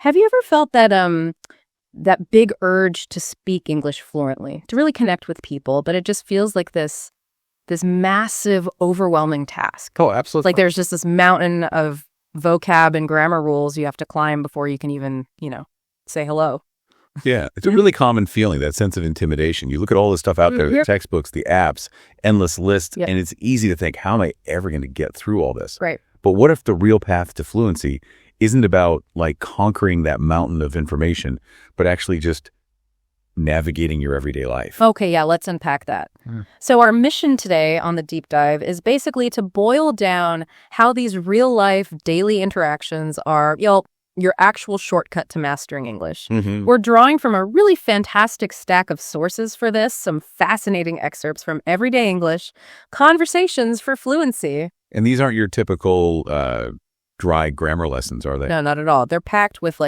Have you ever felt that big urge to speak English fluently, to really connect with people, but it just feels like this massive, overwhelming task? Oh, absolutely. Like there's just this mountain of vocab and grammar rules you have to climb before you can even, say hello. Yeah, it's a really common feeling, that sense of intimidation. You look at all the stuff out there, the textbooks, the apps, endless lists, and it's easy to think, how am I ever going to get through all this? Right. But what if the real path to fluency isn't about like conquering that mountain of information, but actually just navigating your everyday life? Okay, yeah, let's unpack that. So our mission today on the deep dive is basically to boil down how these real life daily interactions are, your actual shortcut to mastering English. We're drawing from a really fantastic stack of sources for this, some fascinating excerpts from everyday English, conversations for fluency. And these aren't your typical dry grammar lessons, are they? No, not at all. They're packed with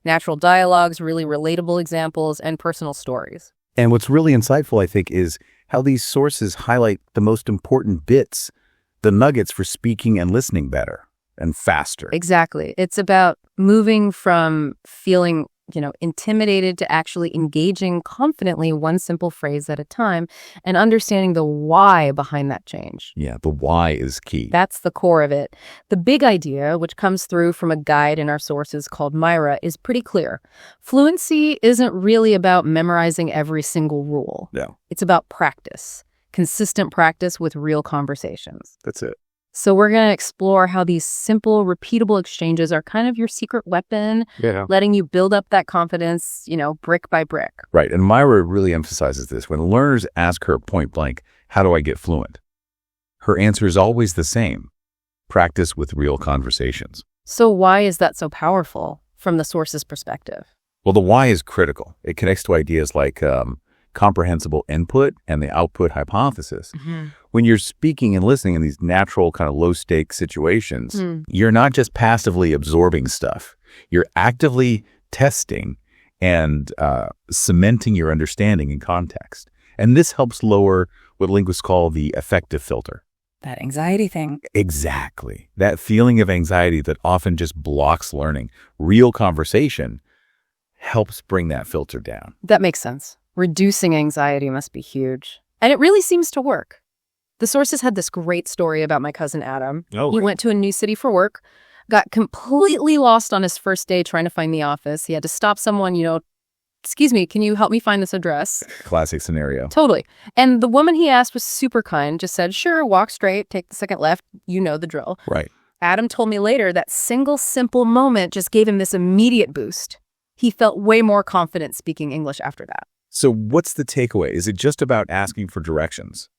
natural dialogues, really relatable examples, and personal stories. And what's really insightful, I think, is how these sources highlight the most important bits, the nuggets for speaking and listening better and faster. Exactly. It's about moving from feeling, intimidated to actually engaging confidently one simple phrase at a time and understanding the why behind that change. Yeah, the why is key. That's the core of it. The big idea, which comes through from a guide in our sources called Myra, is pretty clear. Fluency isn't really about memorizing every single rule. No. It's about practice, consistent practice with real conversations. That's it. So we're going to explore how these simple, repeatable exchanges are kind of your secret weapon, letting you build up that confidence, brick by brick. Right. And Myra really emphasizes this. When learners ask her point blank, how do I get fluent? Her answer is always the same. Practice with real conversations. So why is that so powerful from the source's perspective? Well, the why is critical. It connects to ideas like comprehensible input and the output hypothesis. When you're speaking and listening in these natural kind of low-stakes situations, you're not just passively absorbing stuff. You're actively testing and cementing your understanding in context. And this helps lower what linguists call the affective filter. That anxiety thing. Exactly. That feeling of anxiety that often just blocks learning. Real conversation helps bring that filter down. That makes sense. Reducing anxiety must be huge. And it really seems to work. The sources had this great story about my cousin Adam. He went to a new city for work, got completely lost on his first day trying to find the office. He had to stop someone, excuse me, can you help me find this address? Classic scenario. Totally. And the woman he asked was super kind, just said, sure, walk straight, take the second left, you know the drill. Right. Adam told me later that single simple moment just gave him this immediate boost. He felt way more confident speaking English after that. So what's the takeaway? Is it just about asking for directions?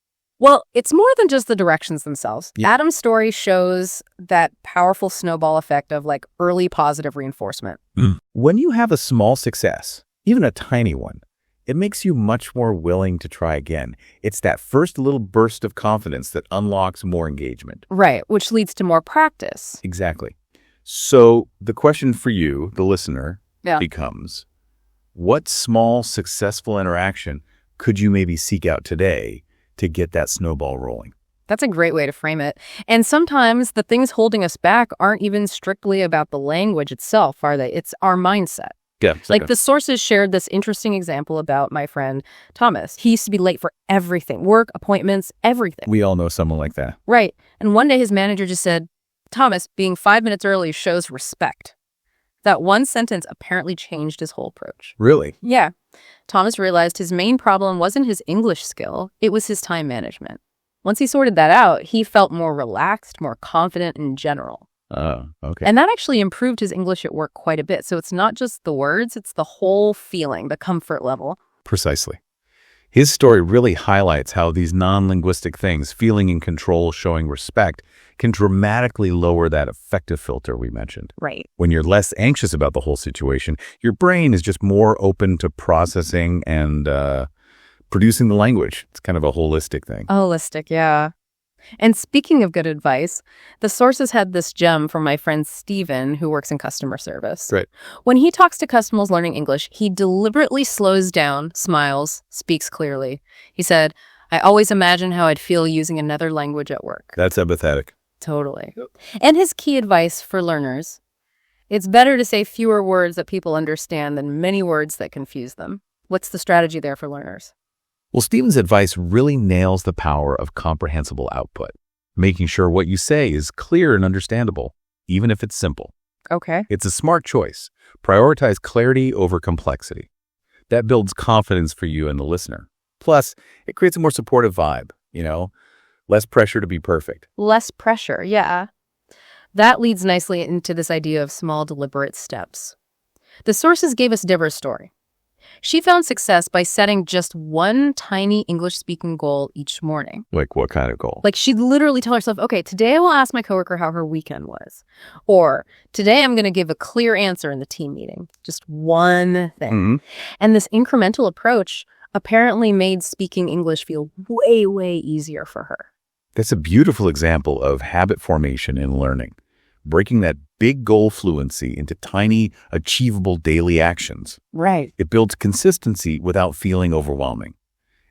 Well, it's more than just the directions themselves. Yeah. Adam's story shows that powerful snowball effect of early positive reinforcement. When you have a small success, even a tiny one, it makes you much more willing to try again. It's that first little burst of confidence that unlocks more engagement. Right, which leads to more practice. Exactly. So the question for you, the listener, becomes, what small, successful interaction could you maybe seek out today to get that snowball rolling? That's a great way to frame it. And sometimes the things holding us back aren't even strictly about the language itself, are they? It's our mindset. Yeah. The sources shared this interesting example about my friend Thomas. He used to be late for everything, work, appointments, everything. We all know someone like that. Right. And one day his manager just said, Thomas, being 5 minutes early shows respect. That one sentence apparently changed his whole approach. Really? Yeah. Thomas realized his main problem wasn't his English skill, it was his time management. Once he sorted that out, he felt more relaxed, more confident in general. Oh, okay. And that actually improved his English at work quite a bit. So it's not just the words, it's the whole feeling, the comfort level. Precisely. His story really highlights how these non-linguistic things, feeling in control, showing respect, can dramatically lower that affective filter we mentioned. Right. When you're less anxious about the whole situation, your brain is just more open to processing and producing the language. It's kind of a holistic thing. Holistic, yeah. And speaking of good advice, the sources had this gem from my friend Steven, who works in customer service. Right. When he talks to customers learning English, he deliberately slows down, smiles, speaks clearly. He said, I always imagine how I'd feel using another language at work. That's empathetic. Totally. And his key advice for learners, It's better to say fewer words that people understand than many words that confuse them. What's the strategy there for learners? Well, Stephen's advice really nails the power of comprehensible output, making sure what you say is clear and understandable, even if it's simple. Okay. It's a smart choice. Prioritize clarity over complexity. That builds confidence for you and the listener. Plus, it creates a more supportive vibe, less pressure to be perfect. Less pressure, yeah. That leads nicely into this idea of small, deliberate steps. The sources gave us Deborah's story. She found success by setting just one tiny English-speaking goal each morning. Like what kind of goal? Like she'd literally tell herself, okay, today I will ask my coworker how her weekend was. Or today I'm going to give a clear answer in the team meeting. Just one thing. Mm-hmm. And this incremental approach apparently made speaking English feel way, way easier for her. That's a beautiful example of habit formation in learning, breaking that big goal fluency into tiny, achievable daily actions. Right. It builds consistency without feeling overwhelming.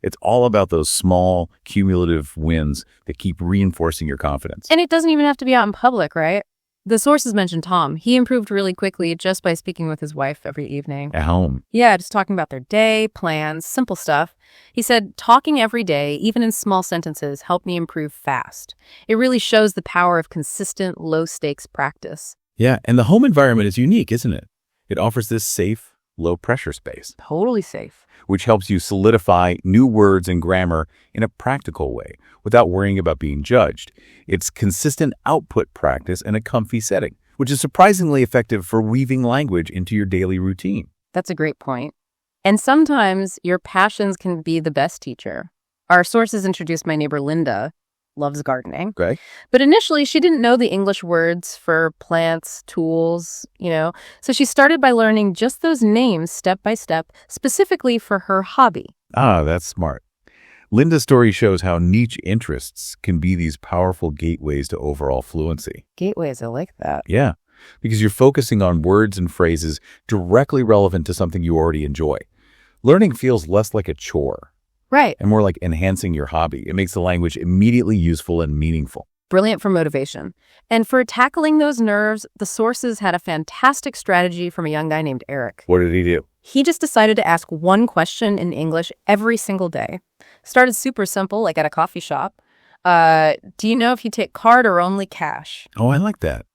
It's all about those small, cumulative wins that keep reinforcing your confidence. And it doesn't even have to be out in public, right? The sources mentioned Tom. He improved really quickly just by speaking with his wife every evening. At home. Yeah, just talking about their day, plans, simple stuff. He said, talking every day, even in small sentences, helped me improve fast. It really shows the power of consistent, low-stakes practice. Yeah, and the home environment is unique, isn't it? It offers this safe, low-pressure space, Totally safe. which helps you solidify new words and grammar in a practical way without worrying about being judged. It's consistent output practice in a comfy setting, which is surprisingly effective for weaving language into your daily routine. That's a great point. And sometimes your passions can be the best teacher. Our sources introduced my neighbor Linda, loves gardening. Okay. But initially, she didn't know the English words for plants, tools, So she started by learning just those names step by step, specifically for her hobby. Ah, that's smart. Linda's story shows how niche interests can be these powerful gateways to overall fluency. Gateways, I like that. Yeah, because you're focusing on words and phrases directly relevant to something you already enjoy. Learning feels less like a chore Right. and more like enhancing your hobby. It makes the language immediately useful and meaningful. Brilliant for motivation. And for tackling those nerves, the sources had a fantastic strategy from a young guy named Eric. What did he do? He just decided to ask one question in English every single day. Started super simple, like at a coffee shop. Do you know if you take card or only cash? Oh, I like that.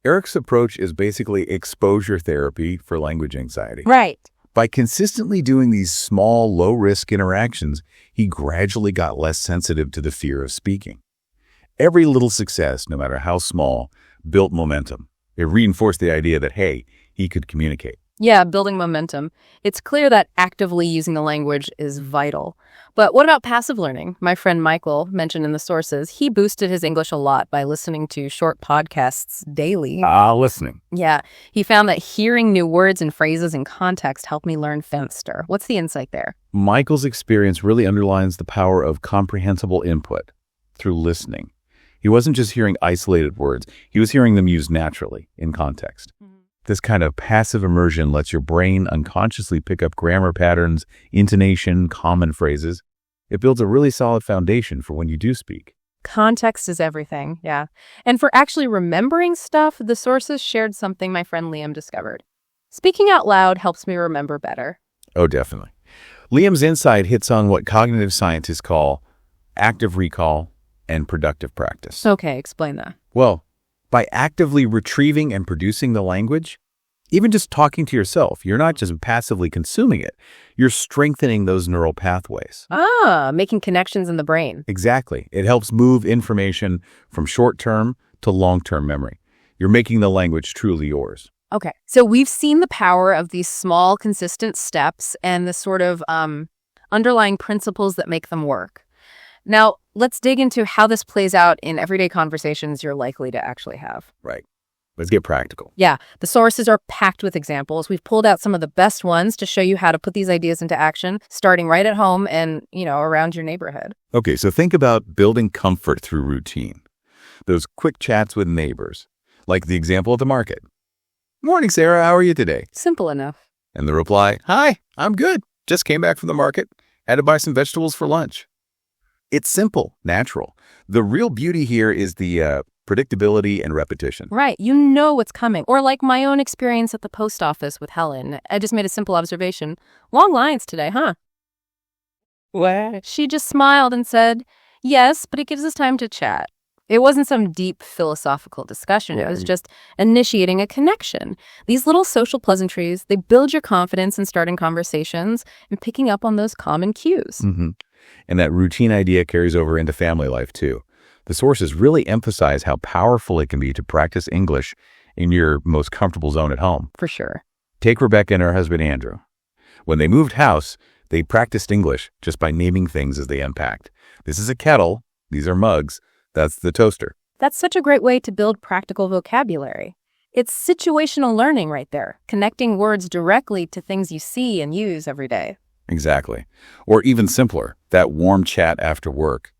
Eric's approach is basically exposure therapy for language anxiety. Right. By consistently doing these small, low-risk interactions, he gradually got less sensitive to the fear of speaking. Every little success, no matter how small, built momentum. It reinforced the idea that, hey, he could communicate. Yeah, building momentum. It's clear that actively using the language is vital. But what about passive learning? My friend Michael mentioned in the sources, he boosted his English a lot by listening to short podcasts daily. Listening. Yeah, he found that hearing new words and phrases in context helped me learn faster. What's the insight there? Michael's experience really underlines the power of comprehensible input through listening. He wasn't just hearing isolated words, he was hearing them used naturally in context. This kind of passive immersion lets your brain unconsciously pick up grammar patterns, intonation, common phrases. It builds a really solid foundation for when you do speak. Context is everything, yeah. And for actually remembering stuff, the sources shared something my friend Liam discovered. Speaking out loud helps me remember better. Oh, definitely. Liam's insight hits on what cognitive scientists call active recall and productive practice. Okay, explain that. Well, by actively retrieving and producing the language, even just talking to yourself, you're not just passively consuming it, you're strengthening those neural pathways. Making connections in the brain. Exactly. It helps move information from short-term to long-term memory. You're making the language truly yours. Okay, so we've seen the power of these small, consistent steps and the sort of underlying principles that make them work. Now, let's dig into how this plays out in everyday conversations you're likely to actually have. Right. Let's get practical. Yeah, the sources are packed with examples. We've pulled out some of the best ones to show you how to put these ideas into action, starting right at home and, around your neighborhood. Okay, so think about building comfort through routine. Those quick chats with neighbors, like the example at the market. Morning, Sarah. How are you today? Simple enough. And the reply, hi, I'm good. Just came back from the market. Had to buy some vegetables for lunch. It's simple, natural. The real beauty here is the predictability, and repetition. Right. You know what's coming. Or like my own experience at the post office with Helen. I just made a simple observation. Long lines today, huh? What? She just smiled and said, yes, but it gives us time to chat. It wasn't some deep philosophical discussion. It was just initiating a connection. These little social pleasantries, they build your confidence in starting conversations and picking up on those common cues. Mm-hmm. And that routine idea carries over into family life, too. The sources really emphasize how powerful it can be to practice English in your most comfortable zone at home. For sure. Take Rebecca and her husband, Andrew. When they moved house, they practiced English just by naming things as they unpacked. This is a kettle. These are mugs. That's the toaster. That's such a great way to build practical vocabulary. It's situational learning right there, connecting words directly to things you see and use every day. Exactly. Or even simpler, that warm chat after work.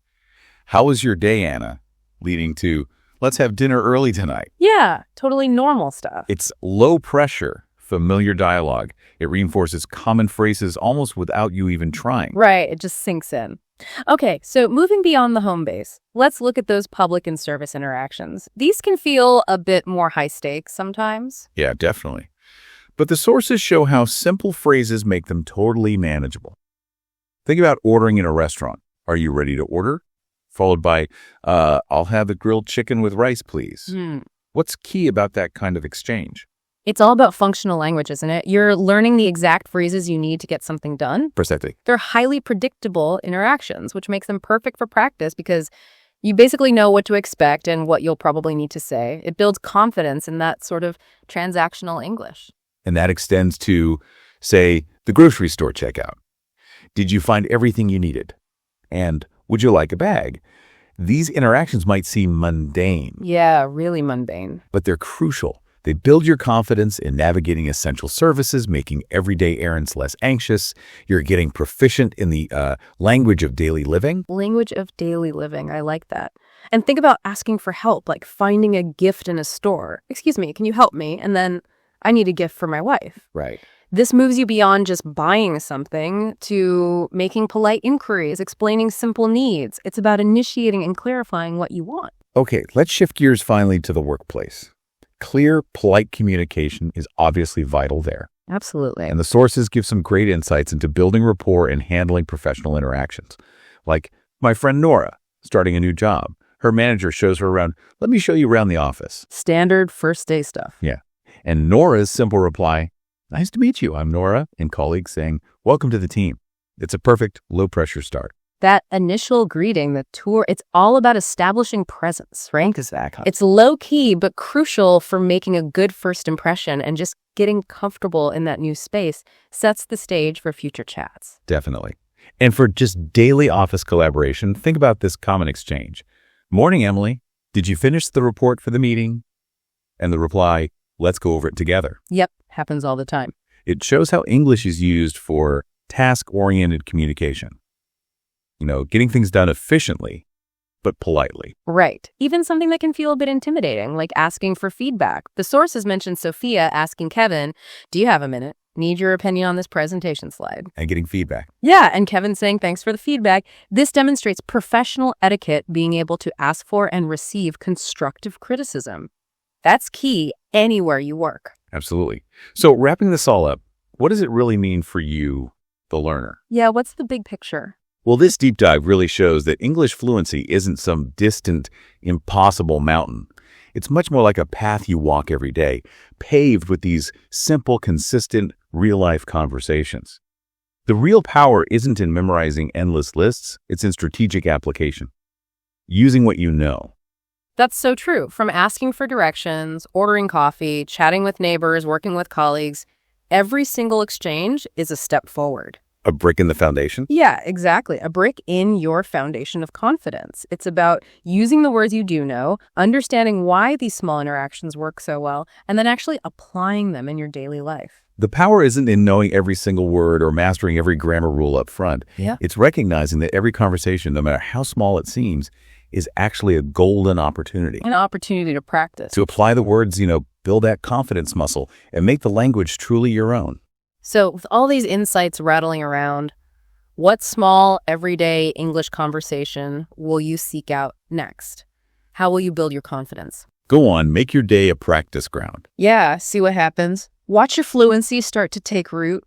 How was your day, Anna? Leading to, let's have dinner early tonight. Yeah, totally normal stuff. It's low pressure, familiar dialogue. It reinforces common phrases almost without you even trying. Right, it just sinks in. Okay, so moving beyond the home base, let's look at those public and service interactions. These can feel a bit more high stakes sometimes. Yeah, definitely. But the sources show how simple phrases make them totally manageable. Think about ordering in a restaurant. Are you ready to order? Followed by, I'll have the grilled chicken with rice, please. What's key about that kind of exchange? It's all about functional language, isn't it? You're learning the exact phrases you need to get something done. Precisely. They're highly predictable interactions, which makes them perfect for practice because you basically know what to expect and what you'll probably need to say. It builds confidence in that sort of transactional English. And that extends to, say, the grocery store checkout. Did you find everything you needed? And would you like a bag? These interactions might seem mundane. Yeah, really mundane. But they're crucial. They build your confidence in navigating essential services, making everyday errands less anxious. You're getting proficient in the language of daily living. Language of daily living. I like that. And think about asking for help, like finding a gift in a store. Excuse me, can you help me? And then I need a gift for my wife. Right. This moves you beyond just buying something to making polite inquiries, explaining simple needs. It's about initiating and clarifying what you want. Okay, let's shift gears finally to the workplace. Clear, polite communication is obviously vital there. Absolutely. And the sources give some great insights into building rapport and handling professional interactions. Like my friend Nora, starting a new job. Her manager shows her around, let me show you around the office. Standard first day stuff. Yeah. And Nora's simple reply, nice to meet you, I'm Nora, and colleagues saying, welcome to the team. It's a perfect low-pressure start. That initial greeting, the tour, it's all about establishing presence, right? Exactly. It's low-key, but crucial for making a good first impression, and just getting comfortable in that new space sets the stage for future chats. Definitely. And for just daily office collaboration, think about this common exchange. Morning, Emily. Did you finish the report for the meeting? And the reply, let's go over it together. Yep, happens all the time. It shows how English is used for task-oriented communication. You know, getting things done efficiently, but politely. Right. Even something that can feel a bit intimidating, like asking for feedback. The sources mentioned Sophia asking Kevin, do you have a minute? Need your opinion on this presentation slide. And getting feedback. Yeah, and Kevin saying thanks for the feedback. This demonstrates professional etiquette, being able to ask for and receive constructive criticism. That's key anywhere you work. Absolutely. So wrapping this all up, what does it really mean for you, the learner? Yeah, what's the big picture? Well, this deep dive really shows that English fluency isn't some distant, impossible mountain. It's much more like a path you walk every day, paved with these simple, consistent, real-life conversations. The real power isn't in memorizing endless lists, it's in strategic application. Using what you know. That's so true. From asking for directions, ordering coffee, chatting with neighbors, working with colleagues, every single exchange is a step forward. A brick in the foundation? Yeah, exactly. A brick in your foundation of confidence. It's about using the words you do know, understanding why these small interactions work so well, and then actually applying them in your daily life. The power isn't in knowing every single word or mastering every grammar rule up front. Yeah. It's recognizing that every conversation, no matter how small it seems, is actually a golden opportunity. An opportunity to practice. To apply the words, build that confidence muscle and make the language truly your own. So with all these insights rattling around, what small, everyday English conversation will you seek out next? How will you build your confidence? Go on, make your day a practice ground. Yeah, see what happens. Watch your fluency start to take root.